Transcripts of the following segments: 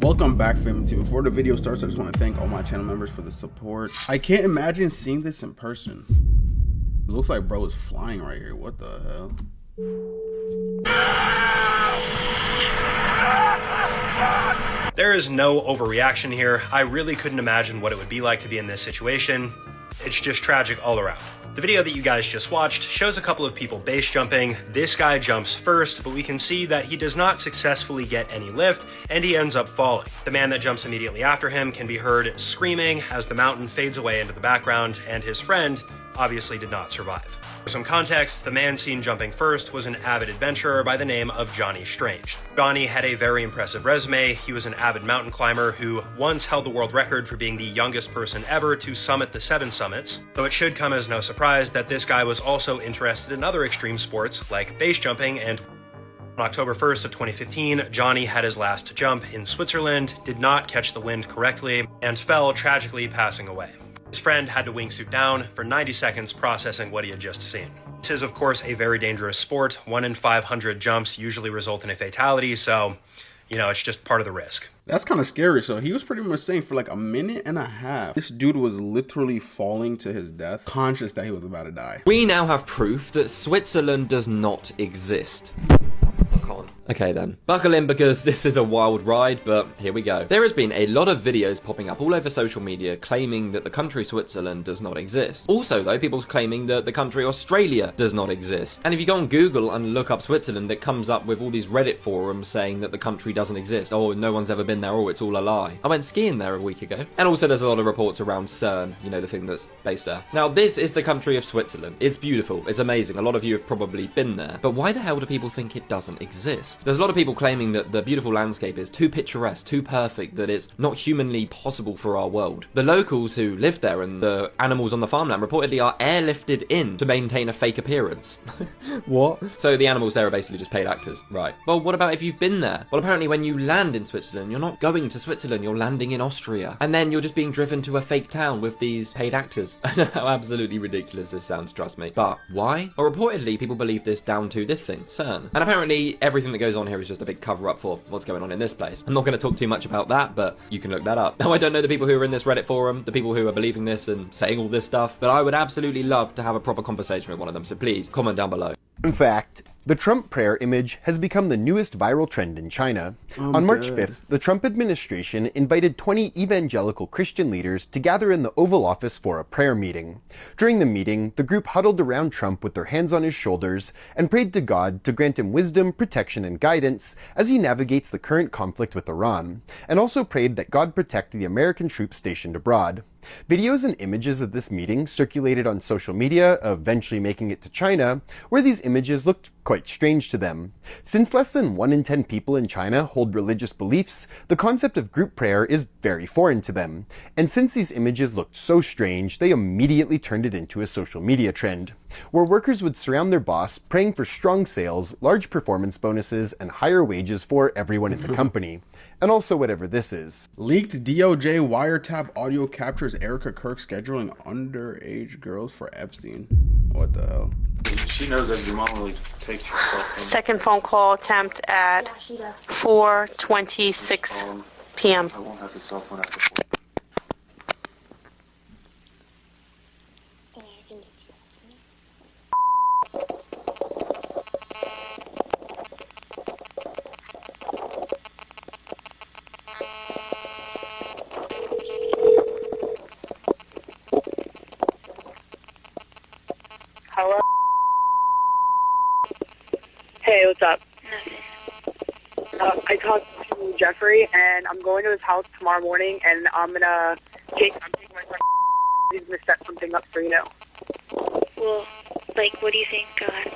Welcome back, family team. Before the video starts, I just want to thank all my channel members for the support. I can't imagine seeing this in person. It looks like bro is flying right here. What the hell? There is no overreaction here. I really couldn't imagine what it would be like to be in this situation. It's just tragic all around. The video that you guys just watched shows a couple of people base jumping. This guy jumps first, but we can see that he does not successfully get any lift, and he ends up falling. The man that jumps immediately after him can be heard screaming as the mountain fades away into the background, and his friend obviously did not survive. For some context, the man seen jumping first was an avid adventurer by the name of Johnny Strange. Johnny had a very impressive resume. He was an avid mountain climber who once held the world record for being the youngest person ever to summit the 7 summits. So it should come as no surprise that this guy was also interested in other extreme sports like base jumping, and on October 1st of 2015, Johnny had his last jump in Switzerland, did not catch the wind correctly, and fell, tragically passing away. His friend had to wingsuit down for 90 seconds processing what he had just seen. This is, of course, a very dangerous sport. 1 in 500 jumps usually result in a fatality, so, you know, it's just part of the risk. That's kind of scary. So he was pretty much saying for like a minute and a half, this dude was literally falling to his death, conscious that he was about to die. We now have proof that Switzerland does not exist. Okay then, buckle in because this is a wild ride, but here we go. There has been a lot of videos popping up all over social media claiming that the country Switzerland does not exist. Also though, people claiming that the country Australia does not exist. And if you go on Google and look up Switzerland, it comes up with all these Reddit forums saying that the country doesn't exist. Oh, no one's ever been there, or it's all a lie. I went skiing there a week ago. And also there's a lot of reports around CERN, you know, the thing that's based there. Now this is the country of Switzerland. It's beautiful, it's amazing. A lot of you have probably been there. But why the hell do people think it doesn't exist? There's a lot of people claiming that the beautiful landscape is too picturesque, too perfect, that it's not humanly possible for our world. The locals who live there and the animals on the farmland reportedly are airlifted in to maintain a fake appearance. What? So the animals there are basically just paid actors. Right. Well, what about if you've been there? Well, apparently when you land in Switzerland, you're not going to Switzerland, you're landing in Austria. And then you're just being driven to a fake town with these paid actors. I know how absolutely ridiculous this sounds, trust me. But why? Well, reportedly people believe this down to this thing, CERN. And apparently everything that goes on here is just a big cover up for what's going on in this place. I'm not going to talk too much about that, but you can look that up. Now, I don't know the people who are in this Reddit forum, the people who are believing this and saying all this stuff, but I would absolutely love to have a proper conversation with one of them, so please comment down below. In fact, the Trump prayer image has become the newest viral trend in China. On March 5th, the Trump administration invited 20 evangelical Christian leaders to gather in the Oval Office for a prayer meeting. During the meeting, the group huddled around Trump with their hands on his shoulders and prayed to God to grant him wisdom, protection, and guidance as he navigates the current conflict with Iran, and also prayed that God protect the American troops stationed abroad. Videos and images of this meeting circulated on social media, eventually making it to China, where these images looked quite strange to them. Since less than 1 in 10 people in China hold religious beliefs, the concept of group prayer is very foreign to them. And since these images looked so strange, they immediately turned it into a social media trend, where workers would surround their boss praying for strong sales, large performance bonuses, and higher wages for everyone in the company. And also whatever this is. Leaked DOJ wiretap audio captures Erica Kirk scheduling underage girls for Epstein. What the hell? She knows that your mom really takes your cell phone. Second phone call attempt at 4:26 p.m. I won't have the cell phone after 4. Hello? Hey, what's up? I talked to Jeffrey, and I'm going to his house tomorrow morning, and I'm taking my son. He's gonna set something up for you now. Well, like, what do you think? Go ahead.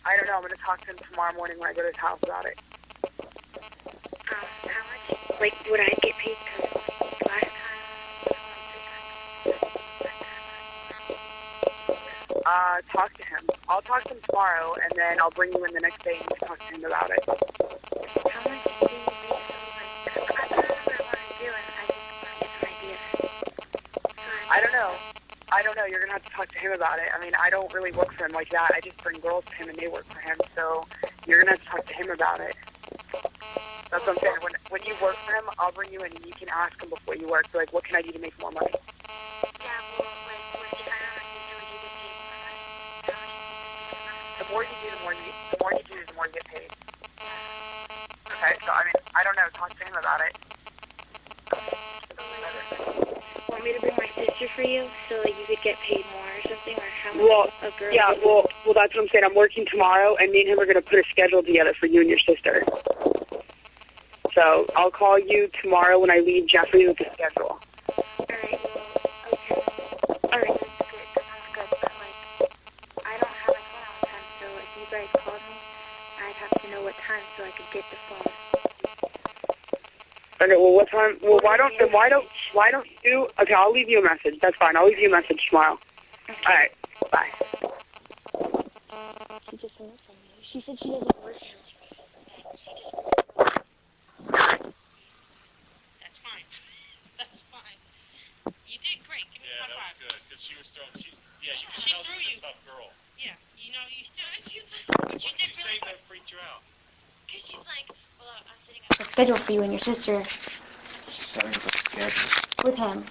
I don't know. I'm gonna talk to him tomorrow morning when I go to his house about it. How much? Like, would I get paid? 'Cause last time. Talk to him. I'll talk to him tomorrow, and then I'll bring you in the next day and talk to him about it. How much do you think? Like, I don't know what I want to do, and I just want to get some ideas. I don't know. You're going to have to talk to him about it. I mean, I don't really work for him like that. I just bring girls to him, and they work for him. So you're going to have to talk to him about it. That's what I'm saying. When you work for him, I'll bring you in and you can ask him before you work. So, like, what can I do to make more money? Yeah, well, like, if I don't like you, would you get paid more money? How much do you think is good money? The more you do, the more you get paid. Okay, so I mean, I don't know. Talk to him about it. Want me to bring my sister for you so like you could get paid more or something, or how much Well, a girl? yeah, well, that's what I'm saying. I'm working tomorrow, and me and him are gonna put a schedule together for you and your sister. So I'll call you tomorrow when I leave Jeffrey with the schedule. Alright, well, okay. Alright, that's good. That sounds good. But like, I don't have my phone all the time, so if you guys called me, I'd have to know what time so I could get the phone. Okay, well, what time? Well, why don't you? Okay, I'll leave you a message. That's fine. I'll leave you a message tomorrow. Okay. All right, bye. She just hung up on me. She said she doesn't work here. That's fine. That's fine. You did great. Give me a high five. Good, because she was throwing. She threw you. A tough girl. Yeah, you know, but you did really That freaked you out. Because she's like, well, I'm sitting up the schedule for you and your sister Setting up a schedule. with him.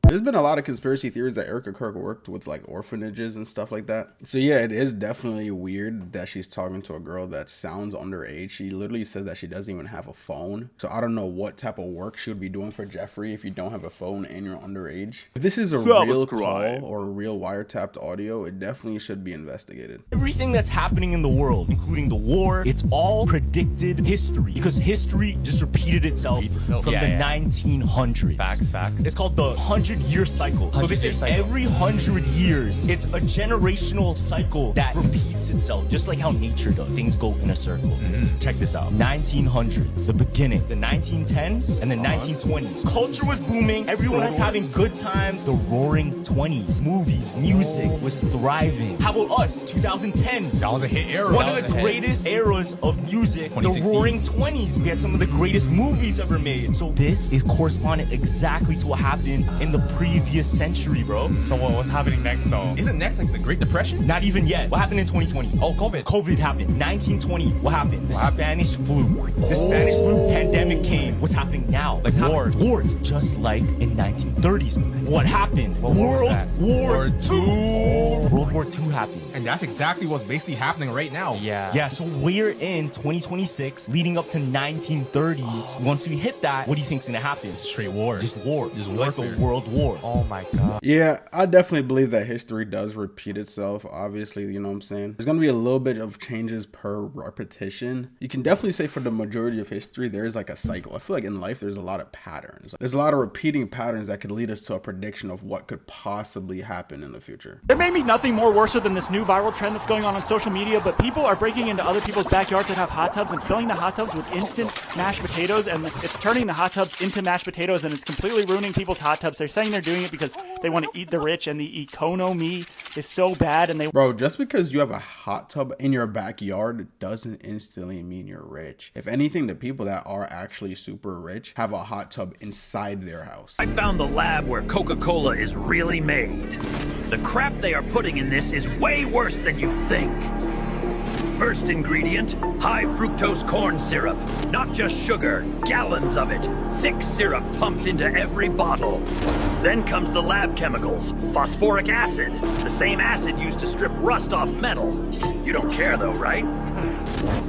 There's been a lot of conspiracy theories that Erica Kirk worked with like orphanages and stuff like that. So yeah, it is definitely weird that she's talking to a girl that sounds underage. She literally said that she doesn't even have a phone. So I don't know what type of work she would be doing for Jeffrey if you don't have a phone and you're underage. If this is a real call or real wiretapped audio, it definitely should be investigated. Everything that's happening in the world, including the war, it's all predicted history. Because history just repeated itself from the 1900s. Facts. It's called the 100-year cycle. So they say every 100 years, it's a generational cycle that repeats itself, just like how nature does. Things go in a circle. Check this out. 1900s, the beginning. The 1910s and the 1920s. Culture was booming. Everyone was having good times. The roaring 20s. Movies, music was thriving. How about us? 2010s. That was a hit era. One of the greatest eras of music. The roaring 20s. We had some of the greatest movies ever made. So this is correspondent exactly to what happened in the previous century, bro. So what's happening next, though? Isn't next like the Great Depression? Not even yet. What happened in 2020? Oh, COVID. COVID happened. 1920. What happened? The Spanish flu. The Spanish flu pandemic came. What's happening now? Like wars. Just like in 1930s. What happened? World War II. World War II happened. And that's exactly what's basically happening right now. Yeah, so we're in 2026, leading up to 1930s. Once we hit that, what do you think's gonna happen? Straight war. Just war. Just like warfare. the World War. Oh my god. Yeah, I definitely believe that history does repeat itself. Obviously, you know what I'm saying? There's going to be a little bit of changes per repetition. You can definitely say for the majority of history, there is like a cycle. I feel like in life, there's a lot of patterns. There's a lot of repeating patterns that could lead us to a prediction of what could possibly happen in the future. There may be nothing more worse than this new viral trend that's going on social media, but people are breaking into other people's backyards that have hot tubs and filling the hot tubs with instant mashed potatoes, and it's turning the hot tubs into mashed potatoes, and it's completely ruining people's hot tubs. They're saying they're doing it because they want to eat the rich, and the economy is so bad, and they... Bro, just because you have a hot tub in your backyard doesn't instantly mean you're rich. If anything, the people that are actually super rich have a hot tub inside their house. I found the lab where Coca-Cola is really made. The crap they are putting in this is way worse than you think. First ingredient, high fructose corn syrup. Not just sugar, gallons of it. Thick syrup pumped into every bottle. Then comes the lab chemicals, phosphoric acid, the same acid used to strip rust off metal. You don't care though, right?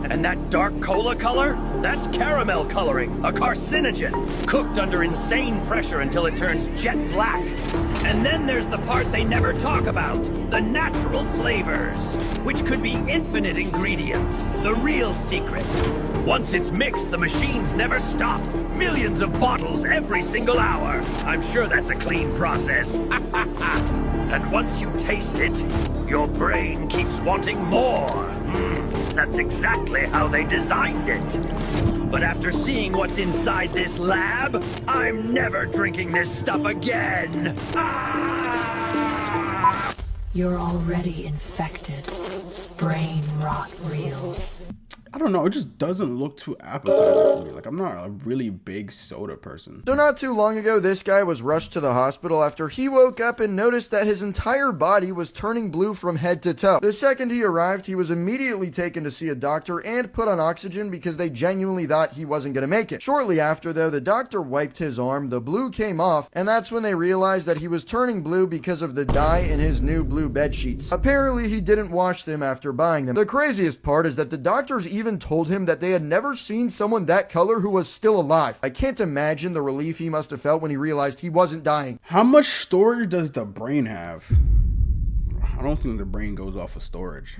And that dark cola color? That's caramel coloring, a carcinogen, cooked under insane pressure until it turns jet black. And then there's the part they never talk about, the natural flavors, which could be infinite ingredients, the real secret. Once it's mixed, the machines never stop. Millions of bottles every single hour. I'm sure that's a clean process. And once you taste it, your brain keeps wanting more. That's exactly how they designed it. But after seeing what's inside this lab, I'm never drinking this stuff again. You're already infected. Brain rot reels. I don't know, it just doesn't look too appetizing for me. Like, I'm not a really big soda person. So not too long ago, this guy was rushed to the hospital after he woke up and noticed that his entire body was turning blue from head to toe. The second he arrived, he was immediately taken to see a doctor and put on oxygen because they genuinely thought he wasn't going to make it. Shortly after, though, the doctor wiped his arm, the blue came off, and that's when they realized that he was turning blue because of the dye in his new blue bed sheets. Apparently, he didn't wash them after buying them. The craziest part is that the doctors even told him that they had never seen someone that color who was still alive. I can't imagine the relief he must have felt when he realized he wasn't dying. How much storage does the brain have? I don't think the brain goes off of storage.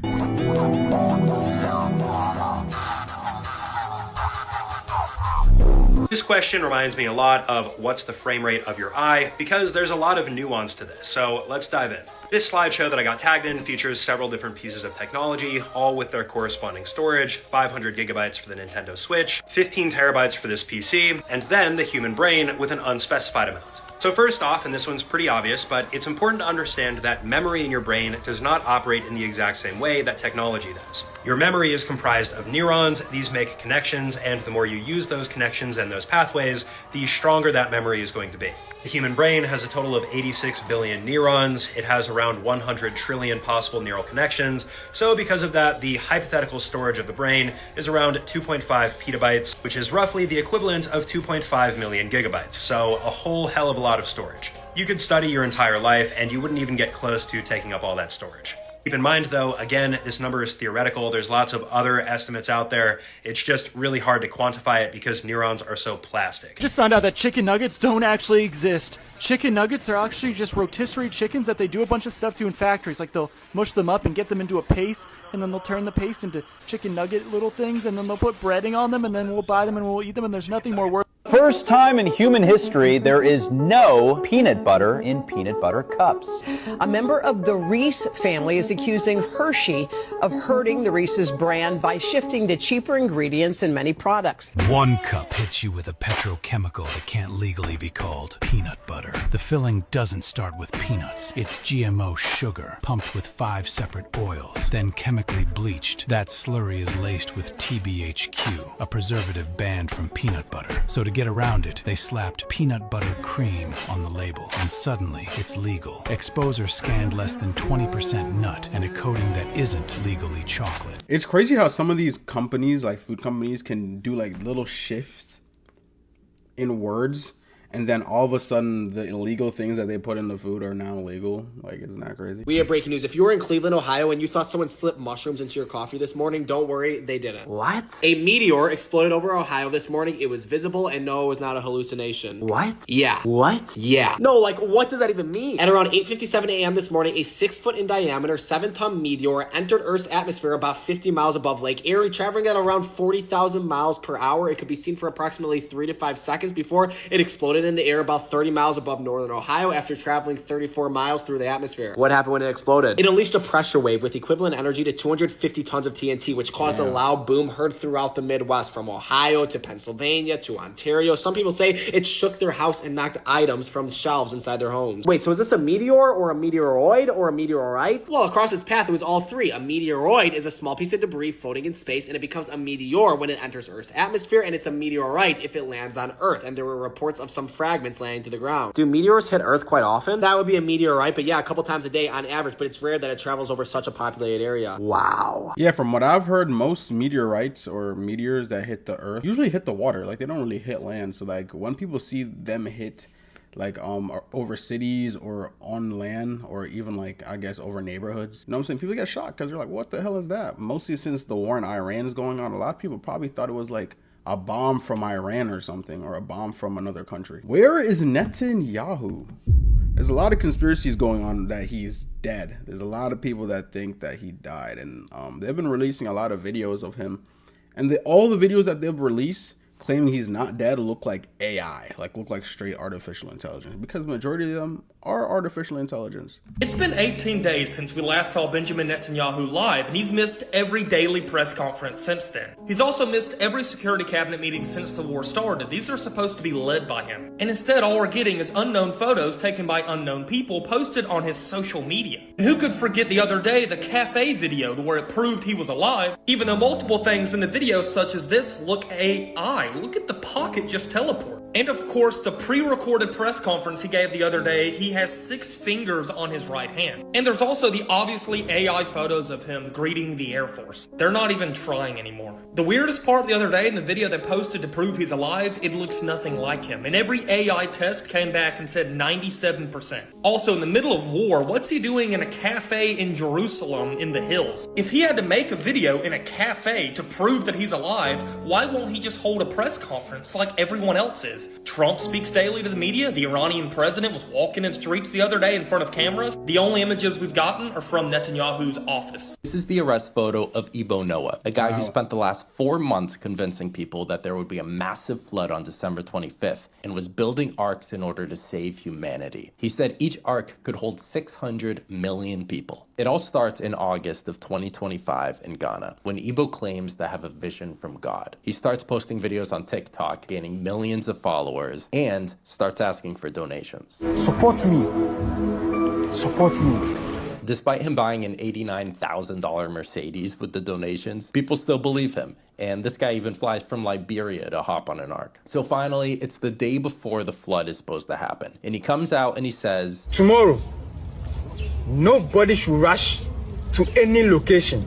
This question reminds me a lot of what's the frame rate of your eye, because there's a lot of nuance to this, so let's dive in. This slideshow that I got tagged in features several different pieces of technology, all with their corresponding storage, 500 gigabytes for the Nintendo Switch, 15 terabytes for this PC, and then the human brain with an unspecified amount. So first off, and this one's pretty obvious, but it's important to understand that memory in your brain does not operate in the exact same way that technology does. Your memory is comprised of neurons, these make connections, and the more you use those connections and those pathways, the stronger that memory is going to be. The human brain has a total of 86 billion neurons. It has around 100 trillion possible neural connections. So because of that, the hypothetical storage of the brain is around 2.5 petabytes, which is roughly the equivalent of 2.5 million gigabytes. So a whole hell of a lot of storage. You could study your entire life and you wouldn't even get close to taking up all that storage. Keep in mind though, again, this number is theoretical. There's lots of other estimates out there. It's just really hard to quantify it because neurons are so plastic. Just found out that chicken nuggets don't actually exist. Chicken nuggets are actually just rotisserie chickens that they do a bunch of stuff to in factories. Like they'll mush them up and get them into a paste, and then they'll turn the paste into chicken nugget little things, and then they'll put breading on them, and then we'll buy them and we'll eat them, and there's nothing more worth. First time in human history, there is no peanut butter in peanut butter cups. A member of the Reese family is accusing Hershey of hurting the Reese's brand by shifting to cheaper ingredients in many products. One cup hits you with a petrochemical that can't legally be called peanut butter. The filling doesn't start with peanuts. It's GMO sugar pumped with 5 separate oils, then chemically bleached. That slurry is laced with TBHQ, a preservative banned from peanut butter. So to get around it, they slapped peanut butter cream on the label, and suddenly it's legal. Exposure scanned less than 20% nut and a coating that isn't legally chocolate. It's crazy how some of these companies, like food companies, can do like little shifts in words, and then all of a sudden the illegal things that they put in the food are now legal. Like, isn't that crazy? We have breaking news. If you were in Cleveland, Ohio, and you thought someone slipped mushrooms into your coffee this morning, don't worry, they didn't. What? A meteor exploded over Ohio this morning. It was visible, and no, it was not a hallucination. What? Yeah. What? Yeah. No, like, what does that even mean? At around 8:57 a.m. this morning, a 6-foot in diameter, 7-ton meteor entered Earth's atmosphere about 50 miles above Lake Erie, traveling at around 40,000 miles per hour. It could be seen for approximately 3 to 5 seconds before it exploded in the air about 30 miles above northern Ohio after traveling 34 miles through the atmosphere. What happened when it exploded? It unleashed a pressure wave with equivalent energy to 250 tons of TNT, which caused a loud boom heard throughout the Midwest, from Ohio to Pennsylvania to Ontario. Some people say it shook their house and knocked items from shelves inside their homes. Wait, so is this a meteor or a meteoroid or a meteorite? Well, across its path, it was all three. A meteoroid is a small piece of debris floating in space, and it becomes a meteor when it enters Earth's atmosphere, and it's a meteorite if it lands on Earth. And there were reports of some fragments landing to the ground. Do meteors hit Earth quite often? That would be a meteorite, but yeah, a couple times a day on average, but it's rare that it travels over such a populated area. Wow. Yeah, from what I've heard, most meteorites or meteors that hit the Earth usually hit the water. Like, they don't really hit land. So like when people see them hit like over cities or on land, or even like I guess over neighborhoods, you know what I'm saying, people get shocked because they're like, what the hell is that? Mostly since the war in Iran is going on, a lot of people probably thought it was like a bomb from Iran or something, or a bomb from another country. Where is Netanyahu? There's a lot of conspiracies going on that he's dead. There's a lot of people that think that he died, and they've been releasing a lot of videos of him, and all the videos that they've released claiming he's not dead look like AI, like look like straight artificial intelligence, because the majority of them our artificial intelligence. It's been 18 days since we last saw Benjamin Netanyahu live, and he's missed every daily press conference since then. He's also missed every security cabinet meeting since the war started. These are supposed to be led by him. And instead, all we're getting is unknown photos taken by unknown people posted on his social media. And who could forget the other day the cafe video where it proved he was alive, even though multiple things in the video such as this look AI. Look at the pocket just teleport. And of course, the pre-recorded press conference he gave the other day, he has 6 fingers on his right hand. And there's also the obviously AI photos of him greeting the Air Force. They're not even trying anymore. The weirdest part the other day in the video they posted to prove he's alive, it looks nothing like him. And every AI test came back and said 97%. Also, in the middle of war, what's he doing in a cafe in Jerusalem in the hills? If he had to make a video in a cafe to prove that he's alive, why won't he just hold a press conference like everyone else is? Trump speaks daily to the media. The Iranian president was walking in streets the other day in front of cameras. The only images we've gotten are from Netanyahu's office. This is the arrest photo of Ibo Noah, a guy who spent the last 4 months convincing people that there would be a massive flood on December 25th and was building arks in order to save humanity. He said each ark could hold 600 million people. It all starts in August of 2025 in Ghana, when Ibo claims to have a vision from God. He starts posting videos on TikTok, gaining millions of followers, and starts asking for donations. Support me. Support me. Despite him buying an $89,000 Mercedes with the donations, people still believe him. And this guy even flies from Liberia to hop on an ark. So finally, it's the day before the flood is supposed to happen. And he comes out and he says, Tomorrow, nobody should rush to any location.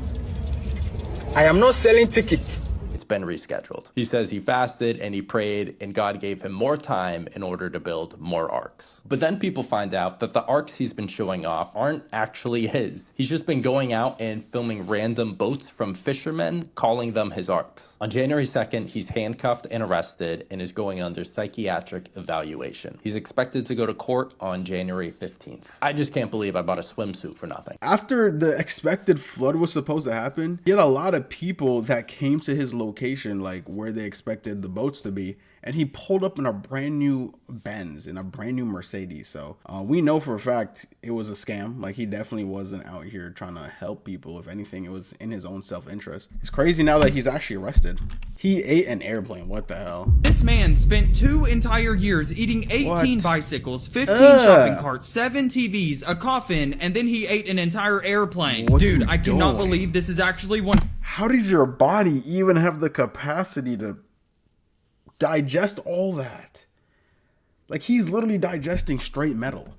I am not selling tickets. It's been rescheduled. He says he fasted and he prayed and God gave him more time in order to build more arks. But then people find out that the arks he's been showing off aren't actually his. He's just been going out and filming random boats from fishermen, calling them his arks. On January 2nd, he's handcuffed and arrested and is going under psychiatric evaluation. He's expected to go to court on January 15th. I just can't believe I bought a swimsuit for nothing. After the expected flood was supposed to happen, he had a lot of people that came to his location, like where they expected the boats to be, and he pulled up in a brand new Benz, in a brand new Mercedes. So we know for a fact it was a scam. Like, he definitely wasn't out here trying to help people. If anything, it was in his own self-interest. It's crazy now that he's actually arrested. He ate an airplane. What the hell? This man spent 2 entire years eating 18 bicycles, 15 shopping carts, 7 TVs, a coffin, and then he ate an entire airplane. Dude, I cannot believe this is actually one. How did your body even have the capacity to digest all that? Like, he's literally digesting straight metal,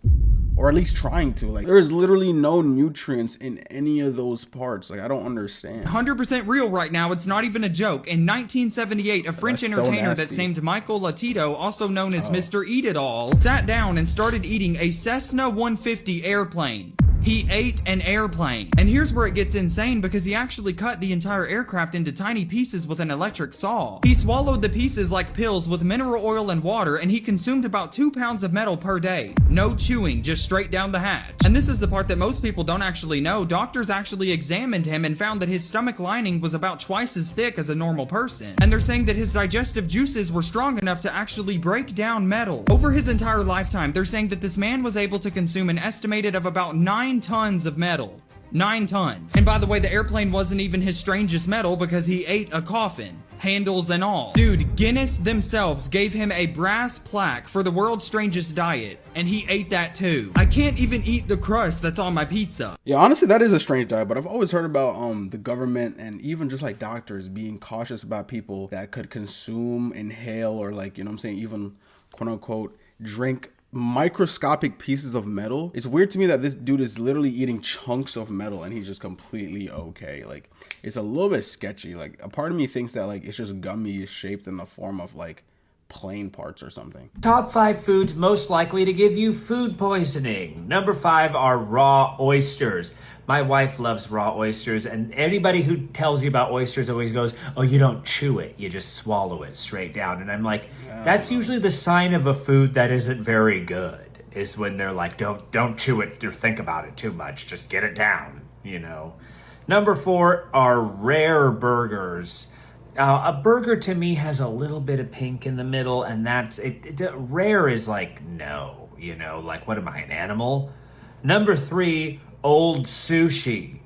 or at least trying to. Like, there's literally no nutrients in any of those parts. Like, I don't understand. 100% real right now. It's not even a joke. In 1978, a French entertainer that's named Michael Latito, also known as Mr. Eat It All, sat down and started eating a Cessna 150 airplane. He ate an airplane. And here's where it gets insane, because he actually cut the entire aircraft into tiny pieces with an electric saw. He swallowed the pieces like pills with mineral oil and water, and he consumed about 2 pounds of metal per day. No chewing, just straight down the hatch. And this is the part that most people don't actually know. Doctors actually examined him and found that his stomach lining was about twice as thick as a normal person. And they're saying that his digestive juices were strong enough to actually break down metal. Over his entire lifetime, they're saying that this man was able to consume an estimated of about 9 tons of metal. 9 tons. And by the way, the airplane wasn't even his strangest metal, because he ate a coffin, handles and all. Dude, Guinness themselves gave him a brass plaque for the world's strangest diet, and he ate that too. I can't even eat the crust that's on my pizza. Yeah, honestly, that is a strange diet, but I've always heard about the government and even just like doctors being cautious about people that could consume, inhale, or like, you know what I'm saying, even quote unquote drink microscopic pieces of metal. It's weird to me that this dude is literally eating chunks of metal and he's just completely okay. Like, it's a little bit sketchy. Like, a part of me thinks that like it's just gummy shaped in the form of like plane parts or something. Top 5 foods most likely to give you food poisoning. Number 5 are raw oysters. My wife loves raw oysters, and anybody who tells you about oysters always goes, oh, you don't chew it, you just swallow it straight down. And I'm like, that's usually the sign of a food that isn't very good, is when they're like, don't chew it or think about it too much, just get it down, you know. Number 4 are rare burgers. A burger to me has a little bit of pink in the middle, and that's it. Rare is like, no. you know, like, what am I, an animal? Number 3, old sushi.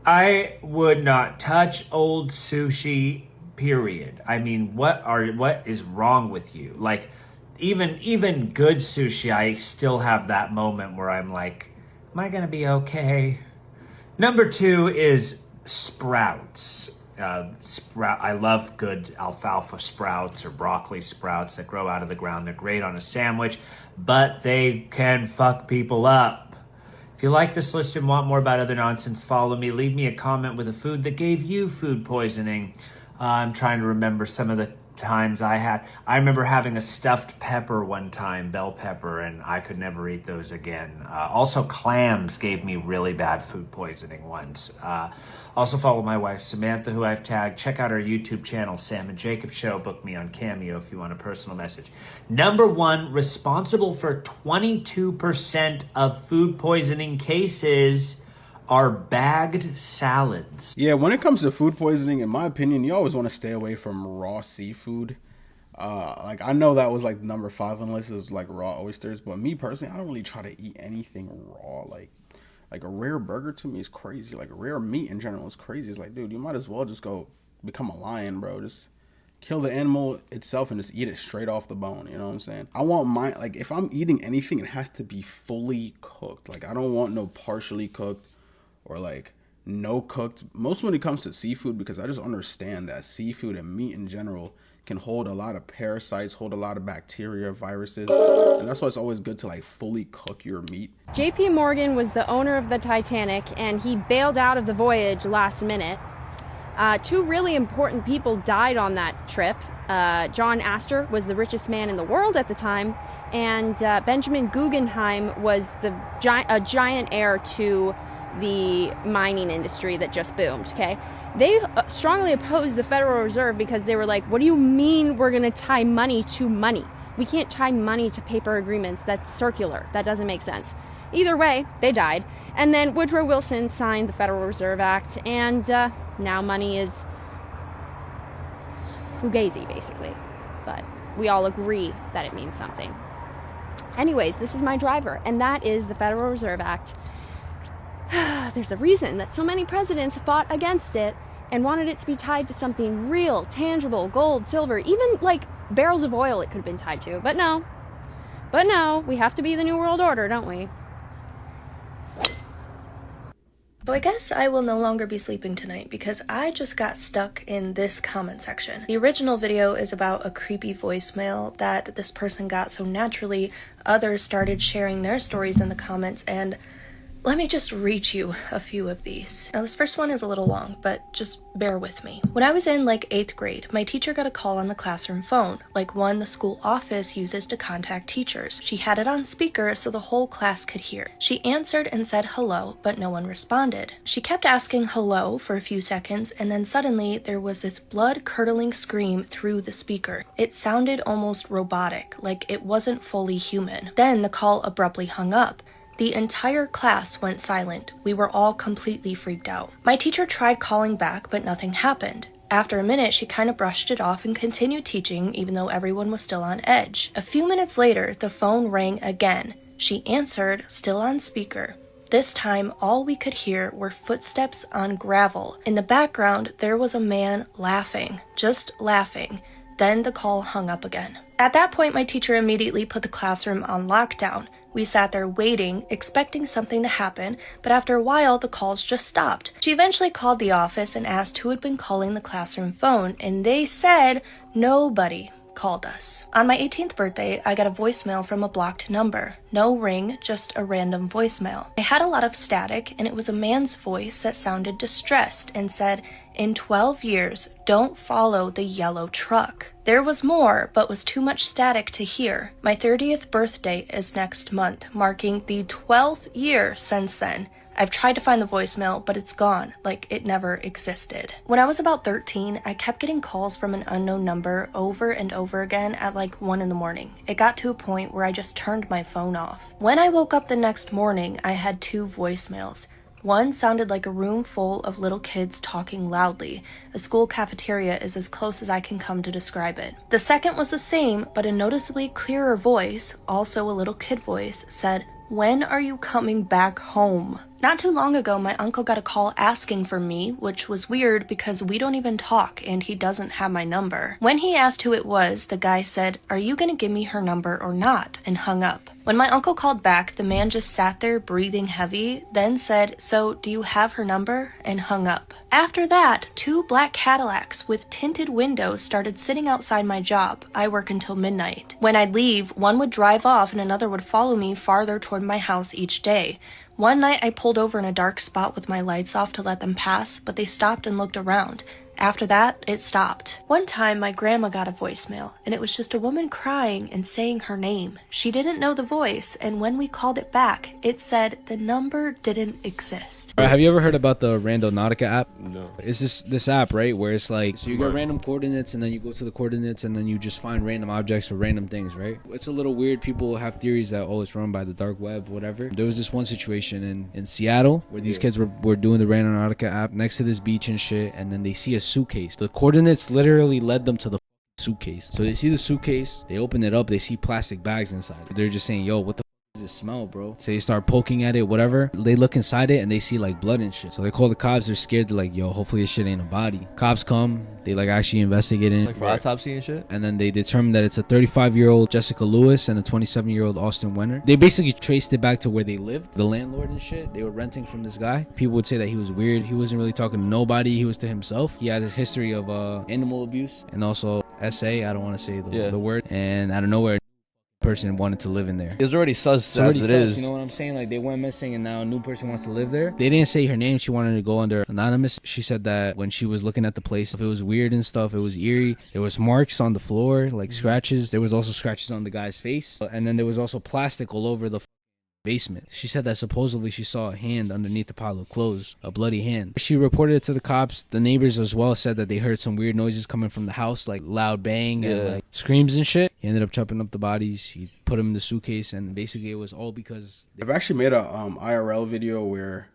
I would not touch old sushi, period. I mean, what is wrong with you? Like, even good sushi, I still have that moment where I'm like, am I gonna be okay? Number 2 is sprouts. I love good alfalfa sprouts or broccoli sprouts that grow out of the ground. They're great on a sandwich, but they can fuck people up. If you like this list and want more about other nonsense, follow me. Leave me a comment with a food that gave you food poisoning. I'm trying to remember some of the times I had. I remember having a stuffed pepper one time, bell pepper, and I could never eat those again. Also, clams gave me really bad food poisoning once. Also, follow my wife, Samantha, who I've tagged. Check out our YouTube channel, Sam and Jacob Show. Book me on Cameo if you want a personal message. Number 1, responsible for 22% of food poisoning cases are bagged salads. Yeah, when it comes to food poisoning, in my opinion, you always want to stay away from raw seafood. Like, I know that was like number 5 on the list is like raw oysters, but me personally, I don't really try to eat anything raw. Like a rare burger to me is crazy. Like, rare meat in general is crazy. It's like, dude, you might as well just go become a lion, bro. Just kill the animal itself and just eat it straight off the bone. You know what I'm saying? I want like, if I'm eating anything, it has to be fully cooked. Like, I don't want no partially cooked or like no cooked. Most when it comes to seafood, because I just understand that seafood and meat in general can hold a lot of parasites, hold a lot of bacteria, viruses, and that's why it's always good to like fully cook your meat. JP Morgan was the owner of the Titanic, and he bailed out of the voyage last minute. 2 really important people died on that trip. John Astor was the richest man in the world at the time, and Benjamin Guggenheim was a giant heir to the mining industry that just boomed, okay? They strongly opposed the Federal Reserve because they were like, what do you mean we're gonna tie money to money? We can't tie money to paper agreements. That's circular. That doesn't make sense. Either way, they died. And then Woodrow Wilson signed the Federal Reserve Act, and now money is fugazi, basically. But we all agree that it means something. Anyways, this is my driver, and that is the Federal Reserve Act. There's a reason that so many presidents fought against it and wanted it to be tied to something real, tangible, gold, silver, even like barrels of oil it could have been tied to. But no, we have to be the New World Order, don't we? So I guess I will no longer be sleeping tonight because I just got stuck in this comment section. The original video is about a creepy voicemail that this person got, so naturally others started sharing their stories in the comments, and let me just read you a few of these. Now, this first one is a little long, but just bear with me. When I was in like 8th grade, my teacher got a call on the classroom phone, like one the school office uses to contact teachers. She had it on speaker so the whole class could hear. She answered and said hello, but no one responded. She kept asking hello for a few seconds, and then suddenly there was this blood-curdling scream through the speaker. It sounded almost robotic, like it wasn't fully human. Then the call abruptly hung up. The entire class went silent. We were all completely freaked out. My teacher tried calling back, but nothing happened. After a minute, she kind of brushed it off and continued teaching, even though everyone was still on edge. A few minutes later, the phone rang again. She answered, still on speaker. This time, all we could hear were footsteps on gravel. In the background, there was a man laughing, just laughing. Then the call hung up again. At that point, my teacher immediately put the classroom on lockdown. We sat there waiting, expecting something to happen, but after a while, the calls just stopped. She eventually called the office and asked who had been calling the classroom phone, and they said nobody called us. On my 18th birthday, I got a voicemail from a blocked number. No ring, just a random voicemail. It had a lot of static, and it was a man's voice that sounded distressed and said, "In 12 years, don't follow the yellow truck." There was more, but was too much static to hear. My 30th birthday is next month, marking the 12th year since then. I've tried to find the voicemail, but it's gone, like it never existed. When I was about 13, I kept getting calls from an unknown number over and over again at like 1 in the morning. It got to a point where I just turned my phone off. When I woke up the next morning, I had 2 voicemails. One sounded like a room full of little kids talking loudly. A school cafeteria is as close as I can come to describe it. The second was the same, but a noticeably clearer voice, also a little kid voice, said, "When are you coming back home?" Not too long ago, my uncle got a call asking for me, which was weird because we don't even talk and he doesn't have my number. When he asked who it was, the guy said, "Are you gonna give me her number or not?" and hung up. When my uncle called back, the man just sat there breathing heavy, then said, "So, do you have her number?" and hung up. After that, 2 black Cadillacs with tinted windows started sitting outside my job. I work until midnight. When I'd leave, one would drive off and another would follow me farther toward my house each day. One night I pulled over in a dark spot with my lights off to let them pass, but they stopped and looked around. After that, it stopped. One time, my grandma got a voicemail, and it was just a woman crying and saying her name. She didn't know the voice, and when we called it back, it said the number didn't exist. Have you ever heard about the Randonautica app? No. It's this app, right, where it's like, so you get random coordinates, and then you go to the coordinates, and then you just find random objects or random things, right? It's a little weird. People have theories that, oh, it's run by the dark web, whatever. There was this one situation in Seattle where these kids were doing the Randonautica app next to this beach and shit, and then they see a suitcase. The coordinates literally led them to the suitcase. So they see the suitcase, they open it up, they see plastic bags inside. They're just saying, yo, what the does it smell, bro? So they start poking at it, whatever. They look inside it and they see like blood and shit. So they call the cops. They're scared. They're like, yo, hopefully this shit ain't a body. Cops come. They like actually investigate it. Like for autopsy and shit? And then they determine that it's a 35-year-old Jessica Lewis and a 27-year-old Austin Wenner. They basically traced it back to where they lived. The landlord and shit. They were renting from this guy. People would say that he was weird. He wasn't really talking to nobody. He was to himself. He had his history of animal abuse and also SA. I don't want to say the word. And out of nowhere, person wanted to live in there. It was already sus as it is. You know what I'm saying? Like they went missing and now a new person wants to live there. They didn't say her name. She wanted to go under anonymous. She said that when she was looking at the place, it was weird and stuff. It was eerie. There was marks on the floor, like scratches. There was also scratches on the guy's face. And then there was also plastic all over the basement. She said that supposedly she saw a hand underneath the pile of clothes, a bloody hand. She reported it to the cops. The neighbors as well said that they heard some weird noises coming from the house, like loud bang and like screams and shit. He ended up chopping up the bodies. He put them in the suitcase, and basically it was all because I've actually made a IRL video where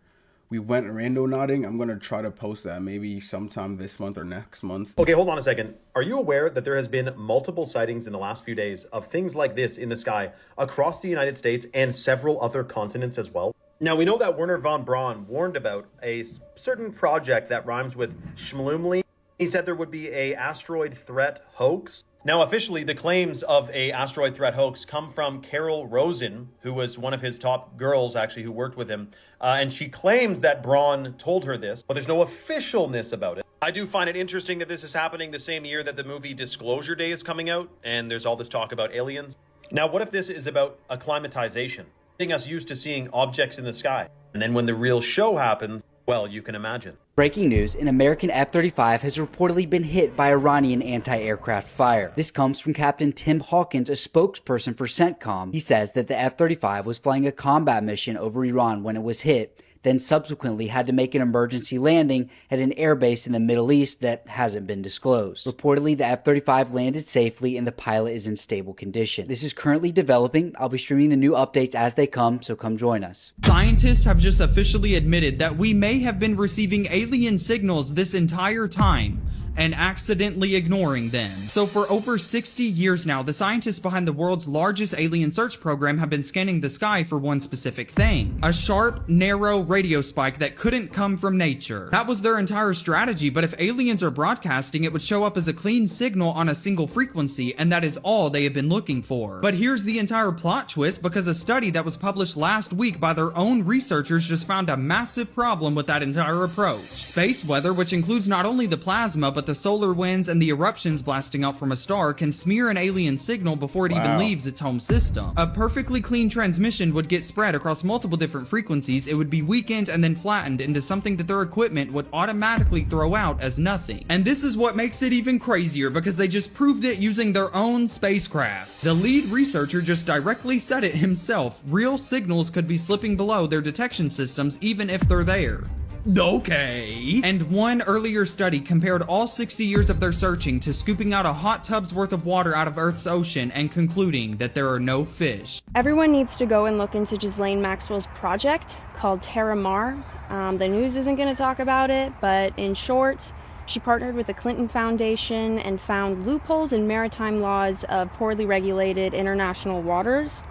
we went randonauting. I'm gonna try to post that maybe sometime this month or next month. Okay, hold on a second. Are you aware that there has been multiple sightings in the last few days of things like this in the sky across the United States and several other continents as well? Now, we know that Werner von Braun warned about a certain project that rhymes with Schmlumli. He said there would be a asteroid threat hoax. Now, officially, the claims of a asteroid threat hoax come from Carol Rosen, who was one of his top girls, actually, who worked with him. And she claims that Braun told her this, but there's no officialness about it. I do find it interesting that this is happening the same year that the movie Disclosure Day is coming out, and there's all this talk about aliens. Now, what if this is about acclimatization, getting us used to seeing objects in the sky? And then when the real show happens, well, you can imagine. Breaking news, an American F-35 has reportedly been hit by Iranian anti-aircraft fire. This comes from Captain Tim Hawkins, a spokesperson for CENTCOM. He says that the F-35 was flying a combat mission over Iran when it was hit, then subsequently had to make an emergency landing at an airbase in the Middle East that hasn't been disclosed. Reportedly, the F-35 landed safely and the pilot is in stable condition. This is currently developing. I'll be streaming the new updates as they come, so come join us. Scientists have just officially admitted that we may have been receiving alien signals this entire time and accidentally ignoring them. So for over 60 years now, the scientists behind the world's largest alien search program have been scanning the sky for one specific thing: a sharp, narrow radio spike that couldn't come from nature. That was their entire strategy, but if aliens are broadcasting, it would show up as a clean signal on a single frequency, and that is all they have been looking for. But here's the entire plot twist, because a study that was published last week by their own researchers just found a massive problem with that entire approach. Space weather, which includes not only the plasma, but the solar winds and the eruptions blasting out from a star, can smear an alien signal before it even leaves its home system. A perfectly clean transmission would get spread across multiple different frequencies. It would be weakened and then flattened into something that their equipment would automatically throw out as nothing. And this is what makes it even crazier, because they just proved it using their own spacecraft. The lead researcher just directly said it himself: real signals could be slipping below their detection systems even if they're there. Okay. And one earlier study compared all 60 years of their searching to scooping out a hot tub's worth of water out of Earth's ocean and concluding that there are no fish. Everyone needs to go and look into Ghislaine Maxwell's project called Terra Mar. The news isn't going to talk about it, but in short, she partnered with the Clinton Foundation and found loopholes in maritime laws of poorly regulated international waters.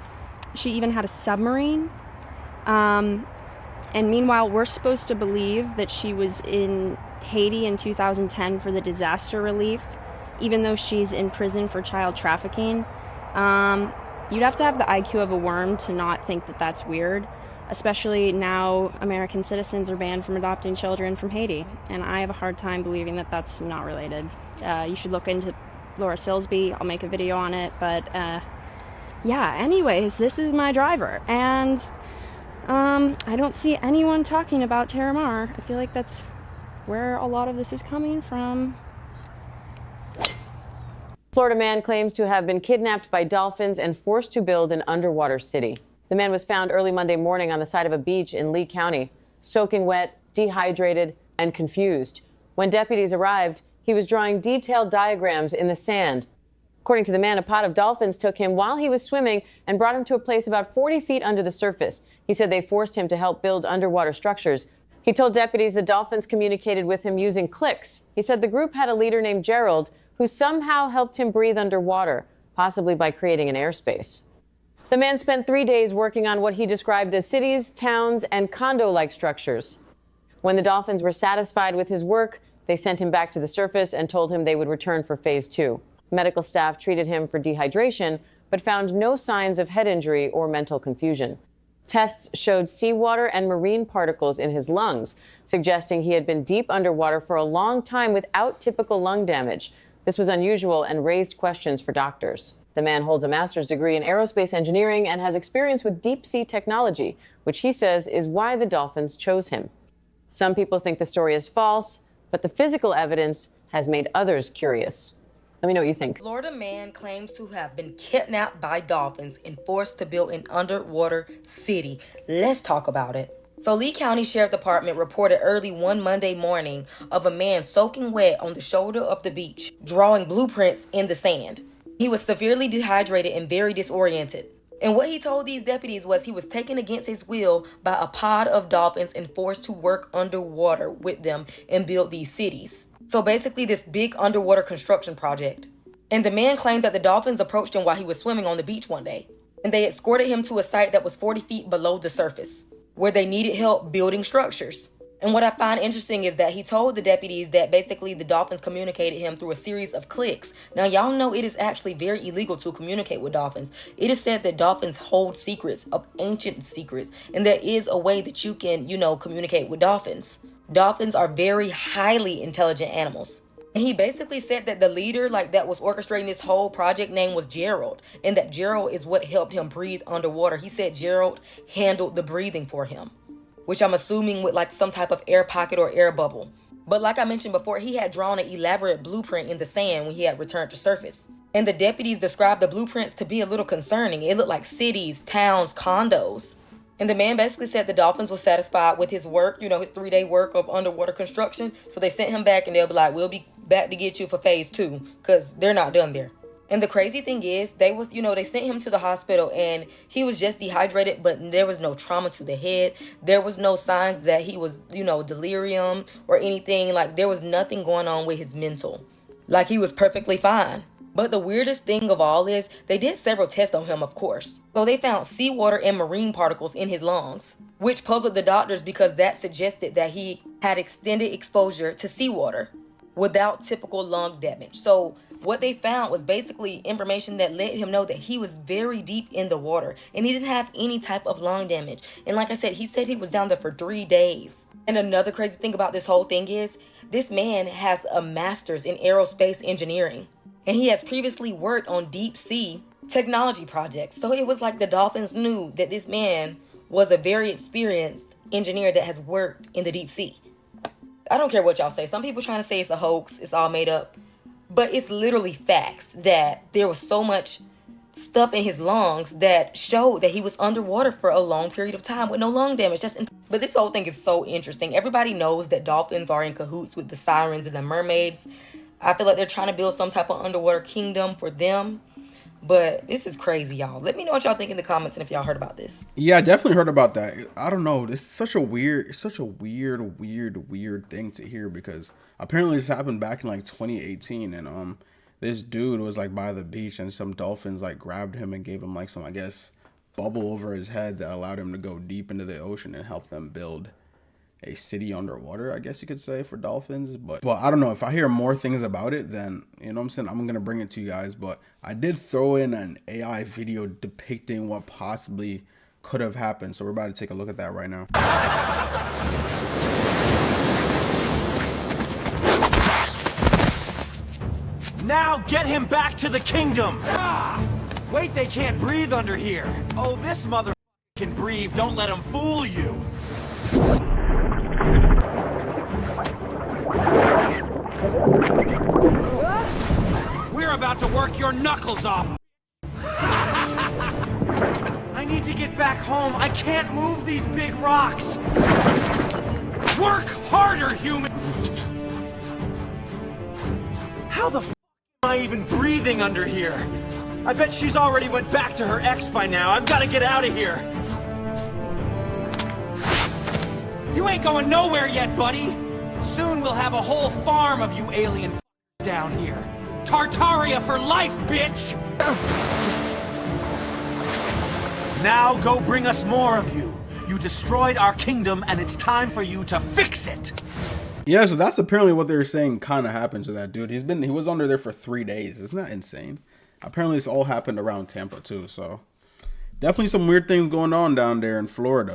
She even had a submarine. And meanwhile, we're supposed to believe that she was in Haiti in 2010 for the disaster relief, even though she's in prison for child trafficking. You'd have to have the IQ of a worm to not think that that's weird, especially now American citizens are banned from adopting children from Haiti, and I have a hard time believing that that's not related. You should look into Laura Silsby. I'll make a video on it, but yeah, anyways, this is my driver, and I don't see anyone talking about Terra Mar. I feel like that's where a lot of this is coming from. Florida man claims to have been kidnapped by dolphins and forced to build an underwater city. The man was found early Monday morning on the side of a beach in Lee County, soaking wet, dehydrated, and confused. When deputies arrived, he was drawing detailed diagrams in the sand. According to the man, a pod of dolphins took him while he was swimming and brought him to a place about 40 feet under the surface. He said they forced him to help build underwater structures. He told deputies the dolphins communicated with him using clicks. He said the group had a leader named Gerald who somehow helped him breathe underwater, possibly by creating an airspace. The man spent 3 days working on what he described as cities, towns, and condo-like structures. When the dolphins were satisfied with his work, they sent him back to the surface and told him they would return for phase 2. Medical staff treated him for dehydration, but found no signs of head injury or mental confusion. Tests showed seawater and marine particles in his lungs, suggesting he had been deep underwater for a long time without typical lung damage. This was unusual and raised questions for doctors. The man holds a master's degree in aerospace engineering and has experience with deep-sea technology, which he says is why the dolphins chose him. Some people think the story is false, but the physical evidence has made others curious. Let me know what you think. Florida man claims to have been kidnapped by dolphins and forced to build an underwater city. Let's talk about it. So Lee County Sheriff Department reported early one Monday morning of a man soaking wet on the shoulder of the beach, drawing blueprints in the sand. He was severely dehydrated and very disoriented. And what he told these deputies was he was taken against his will by a pod of dolphins and forced to work underwater with them and build these cities. So basically this big underwater construction project. And the man claimed that the dolphins approached him while he was swimming on the beach one day. And they escorted him to a site that was 40 feet below the surface, where they needed help building structures. And what I find interesting is that he told the deputies that basically the dolphins communicated him through a series of clicks. Now, y'all know it is actually very illegal to communicate with dolphins. It is said that dolphins hold secrets, of ancient secrets, and there is a way that you can, communicate with dolphins. Dolphins are very highly intelligent animals. And he basically said that the leader that was orchestrating this whole project name was Gerald, and that Gerald is what helped him breathe underwater. He said Gerald handled the breathing for him, which I'm assuming with some type of air pocket or air bubble. But like I mentioned before, he had drawn an elaborate blueprint in the sand when he had returned to surface. And the deputies described the blueprints to be a little concerning. It looked like cities, towns, condos. And the man basically said the dolphins were satisfied with his work, his 3-day work of underwater construction. So they sent him back and they'll be like, we'll be back to get you for phase 2, because they're not done there. And the crazy thing is, they sent him to the hospital and he was just dehydrated, but there was no trauma to the head. There was no signs that he was, delirium or anything. There was nothing going on with his mental. He was perfectly fine. But the weirdest thing of all is, they did several tests on him, of course. So they found seawater and marine particles in his lungs, which puzzled the doctors because that suggested that he had extended exposure to seawater without typical lung damage. So what they found was basically information that let him know that he was very deep in the water and he didn't have any type of lung damage. And like I said, he said he was down there for 3 days. And another crazy thing about this whole thing is, this man has a master's in aerospace engineering. And he has previously worked on deep sea technology projects. So it was like the dolphins knew that this man was a very experienced engineer that has worked in the deep sea. I don't care what y'all say. Some people trying to say it's a hoax, it's all made up. But it's literally facts that there was so much stuff in his lungs that showed that he was underwater for a long period of time with no lung damage. But this whole thing is so interesting. Everybody knows that dolphins are in cahoots with the sirens and the mermaids. I feel like they're trying to build some type of underwater kingdom for them. But this is crazy, y'all. Let me know what y'all think in the comments and if y'all heard about this. Yeah, I definitely heard about that. I don't know. This is such a weird thing to hear, because apparently this happened back in like 2018, and this dude was like by the beach and some dolphins like grabbed him and gave him like some, I guess, bubble over his head that allowed him to go deep into the ocean and help them build a city underwater, I guess you could say, for dolphins. But I don't know, if I hear more things about it, then, you know what I'm saying, I'm gonna bring it to you guys. But I did throw in an AI video depicting what possibly could have happened, so we're about to take a look at that right now. Now get him back to the kingdom! Ah! Wait, they can't breathe under here. Oh, this mother can breathe. Don't let him fool you. We're about to work your knuckles off. I need to get back home. I can't move these big rocks. Work harder, human. How the f am I even breathing under here? I bet she's already went back to her ex by now. I've got to get out of here. You ain't going nowhere yet, buddy. Soon we'll have a whole farm of you alien down here. Tartaria for life, bitch! Now go bring us more of you. You destroyed our kingdom and it's time for you to fix it. Yeah, so that's apparently what they were saying kind of happened to that dude. He was under there for 3 days. Isn't that insane? Apparently this all happened around Tampa too, so definitely some weird things going on down there in Florida.